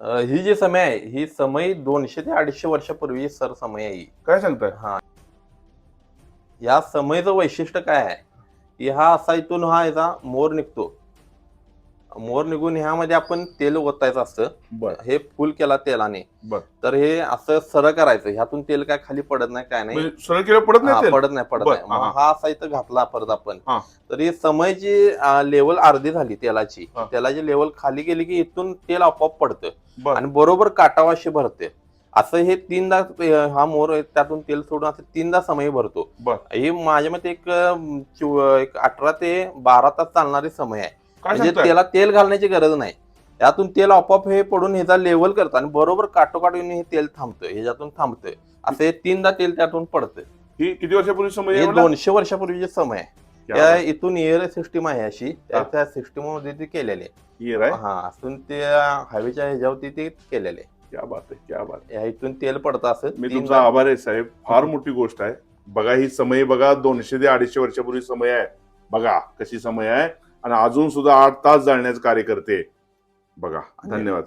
ही जी समय आहे ही समय 200 ते 250 वर्षापूर्वी सर समय आहे ही. काय सांगताय? हा, या समयचं वैशिष्ट्य काय आहे की हा असा इथून हा याचा मोर निघतो. मोर निघून ह्यामध्ये आपण तेल ओतायचं असतं. बर हे फुल केला तेलाने बर तर हे असं सरळ करायचं. ह्यातून तेल काय खाली पडत नाही, काय नाही. म्हणजे सरळ केलं पडत हा, नाही तेल? पडत नाही, पडत बर नाही. मग हा असा इथं घातला परत आपण. हा तर ही समयची लेवल अर्धी झाली तेलाची. हा. तेलाची लेवल खाली गेली की इथून तेल आपोआप पडतं बर आणि बरोबर काटावाशी भरते. असं हे तीनदा हा मोर आहे, त्यातून तेल सोडून असं तीनदा समय भरतो. बर ही माझ्या मते एक 18 ते 12 तास चालणारी समय आहे. काय म्हणजे सांगताय? त्याला तेल घालण्याची गरज नाही. यातून तेल आपोआप हे पडून ह्याचा लेवल करतं आणि बरोबर काठोकाठ येऊन हे तेल थांबतं, ह्याच्यातून थांबतं. असं हे तीनदा तेल त्यातून पडतं. ही किती वर्षापूर्वी समय हे आहे मला? 200 वर्षापूर्वीचे समय आहे. क्या त्या बात. इथून एअर सिस्टीम आहे अशी, हा. त्या सिस्टीम मध्ये ते केलेले आहे. येर आहे. हा, असून ते हवेच्या ह्याच्यावरती ते केलेले आहे. क्या बात आहे, क्या बात आहे. या इथून तेल पडतं असं मी तीनदा. तुमचा आभार आहे साहेब. फार मोठी गोष्ट आहे. बघा ही समय बघा 200 ते 250 वर्षापूर्वी समय आहे. बघा कशी समय आहे आणि अजून सुद्धा 8 तास जाळण्याचं कार्य करते. बघा, धन्यवाद.